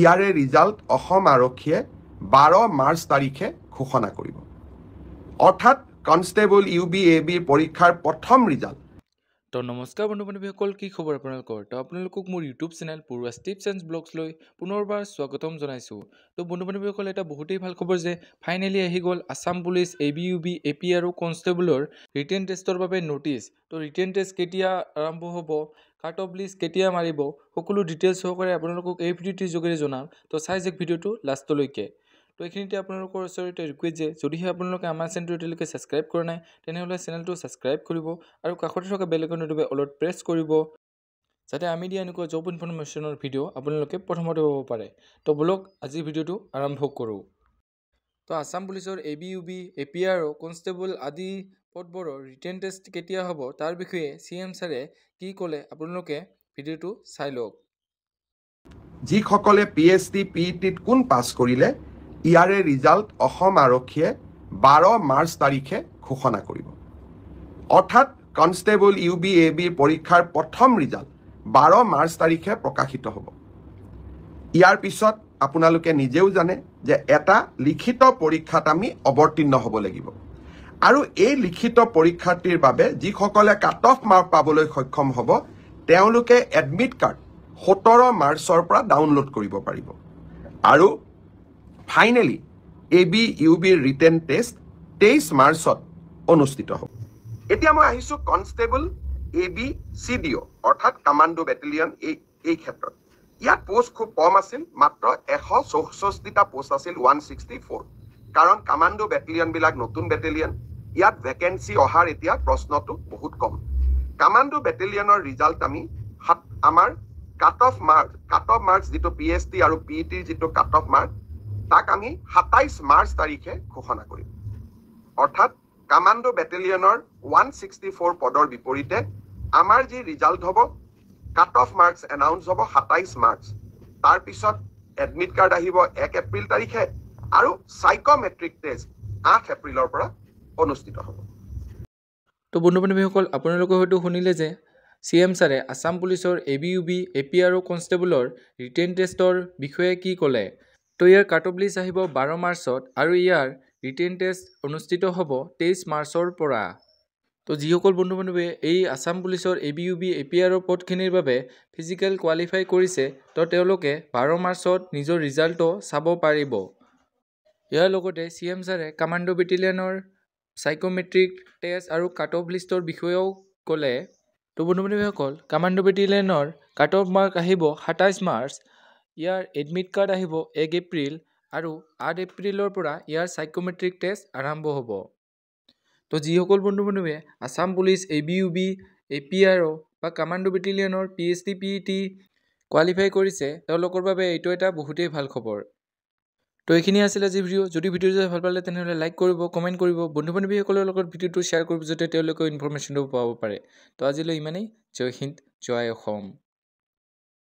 ইয়াৰে ৰিজাল্ট অসম আৰক্ষীয়ে 12 মাৰ্চ তাৰিখে ঘোষণা কৰিব। অৰ্থাৎ কনষ্টেবল UB/AB পৰীক্ষাৰ প্ৰথম ৰিজাল্ট। তো নমস্কাৰ বন্ধু বান্ধৱীসকল, কি খবৰ আপোনালোকৰ? তো আপোনালোকক মোৰ ইউটিউব চেনেল পূৰ্বাছ টিপছ এণ্ড ব্লগছলৈ পুনৰবাৰ স্বাগতম জনাইছোঁ। তো বন্ধু বান্ধৱীসকল, এটা বহুতেই ভাল খবৰ যে ফাইনেলি আহি গ'ল আছাম পুলিচ ABUB AP আৰু কনষ্টেবলৰ ৰিটেন টেষ্টৰ বাবে নটিছ। তো ৰিটেন টেষ্ট কেতিয়া আৰম্ভ হ'ব, কাট অফ লিষ্ট কেতিয়া মাৰিব, সকলো ডিটেইলছ সহকাৰে আপোনালোকক এই ভিডিঅ'টিৰ যোগেৰে জনাম। তো চাই যাওক ভিডিঅ'টো লাষ্টলৈকে। তো এইখিনিতে আপোনালোকৰ ওচৰতে ৰিকুৱেষ্ট যে যদিহে আপোনালোকে আমাৰ চেনেলটো এতিয়ালৈকে ছাবস্ক্ৰাইব কৰা নাই তেনেহ'লে চেনেলটো ছাবস্ক্ৰাইব কৰিব আৰু কাষতে থকা বেল আইকনটোৰ অলপ প্ৰেছ কৰিব, যাতে আমি দিয়া এনেকুৱা জব ইনফৰমেশ্যনৰ ভিডিঅ' আপোনালোকে প্ৰথমতে পাব পাৰে। তো বলক আজিৰ ভিডিঅ'টো আৰম্ভ কৰোঁ। তো আছাম পুলিচৰ ABUB AP আৰু কনষ্টেবল আদি পদবোৰৰ ৰিটেন টেষ্ট কেতিয়া হ'ব তাৰ বিষয়ে CM ছাৰে কি ক'লে আপোনালোকে ভিডিঅ'টো চাই লওক। যিসকলে PhD PETত কোন পাছ কৰিলে ইয়াৰে ৰিজাল্ট অসম আৰক্ষীয়ে 12 মাৰ্চ তাৰিখে ঘোষণা কৰিব। অৰ্থাৎ কনষ্টেবল UB/AB পৰীক্ষাৰ প্ৰথম ৰিজাল্ট 12 মাৰ্চ তাৰিখে প্ৰকাশিত হ'ব। ইয়াৰ পিছত আপোনালোকে নিজেও জানে যে এটা লিখিত পৰীক্ষাত আমি অৱতীৰ্ণ হ'ব লাগিব আৰু এই লিখিত পৰীক্ষাৰ্থীৰ বাবে যিসকলে কাট অফ মাৰ্ক পাবলৈ সক্ষম হ'ব তেওঁলোকে এডমিট কাৰ্ড 17 মাৰ্চৰ পৰা ডাউনলোড কৰিব পাৰিব আৰু ফাইনেলি ABUBৰ ৰিটেন টেষ্ট 23 মাৰ্চত অনুষ্ঠিত হ'ব। এতিয়া মই আহিছোঁ কনষ্টেবল ABCDO অৰ্থাৎ কামাণ্ডো বেটেলিয়ন এই ক্ষেত্ৰত। ইয়াত পোষ্ট খুব কম আছিল, মাত্ৰ 164টা পোষ্ট আছিল 164, কাৰণ কামাণ্ডো বেটেলিয়নবিলাক নতুন বেটেলিয়ন। ইয়াত ভেকেঞ্চি অহাৰ এতিয়া প্ৰশ্নটো বহুত কম। কামাণ্ডো বেটেলিয়নৰ ৰিজাল্ট আমি আমাৰ কাট অফ মাৰ্কছ যিটো PhD আৰু PETৰ যিটো কাট অফ মাৰ্ক তাক আমি 27 মাৰ্চ তাৰিখে ঘোষণা কৰিম। অৰ্থাৎ কামাণ্ডো বেটেলিয়নৰ 164 পদৰ বিপৰীতে আমাৰ যি ৰিজাল্ট হ'ব, কাট অফ মাৰ্কছ এনাউন্স হ'ব 27 মাৰ্চ। তাৰপিছত এডমিট কাৰ্ড আহিব 1 এপ্ৰিল তাৰিখে আৰু চাইকমেট্ৰিক টেষ্ট 8 এপ্ৰিলৰ পৰা অনুষ্ঠিত হ'ব। তো বন্ধু বান্ধৱীসকল, আপোনালোকে হয়তো শুনিলে যে CM ছাৰে আছাম পুলিচৰ ABUB AP আৰু কনষ্টেবলৰ ৰিটেন টেষ্টৰ বিষয়ে কি ক'লে। তো ইয়াৰ কাট অফ লিষ্ট আহিব 12 মাৰ্চত আৰু ইয়াৰ ৰিটেন টেষ্ট অনুষ্ঠিত হ'ব 23 মাৰ্চৰ পৰা। তো যিসকল বন্ধু বান্ধৱীয়ে এই আছাম পুলিচৰ ABUB AP আৰু পদখিনিৰ বাবে ফিজিকেল কোৱালিফাই কৰিছে তো তেওঁলোকে 12 মাৰ্চত নিজৰ ৰিজাল্টটো চাব পাৰিব। ইয়াৰ লগতে CM ছাৰে কামাণ্ডো বেটেলিয়নৰ চাইকমেট্ৰিক টেষ্ট আৰু কাট অফ লিষ্টৰ বিষয়েও ক'লে। তো বন্ধু বান্ধৱীসকল, কামাণ্ডো বেটেলিয়নৰ কাট অফ মাৰ্ক আহিব 27 মাৰ্চ, ইয়াৰ এডমিট কাৰ্ড আহিব 1 এপ্ৰিল আৰু 8 এপ্ৰিলৰ পৰা ইয়াৰ চাইকমেট্ৰিক টেষ্ট আৰম্ভ হ'ব। তো যিসকল বন্ধু বান্ধৱীয়ে আছাম পুলিচ ABUB AP আৰু বা কামাণ্ডো বেটেলিয়নৰ PhD PET কোৱালিফাই কৰিছে তেওঁলোকৰ বাবে এইটো এটা বহুতেই ভাল খবৰ। তো এইখিনি আছিল আজি ভিডিঅ'। যদি ভিডিঅ'টো ভাল পালে তেনেহ'লে লাইক কৰিব, কমেণ্ট কৰিব, বন্ধু বান্ধৱীসকলৰ লগত ভিডিঅ'টো শ্বেয়াৰ কৰিব যাতে তেওঁলোকেও ইনফৰমেশ্যনটো পাব পাৰে। তো আজিলৈ ইমানেই। জয় হিন্দ, জয় অসম।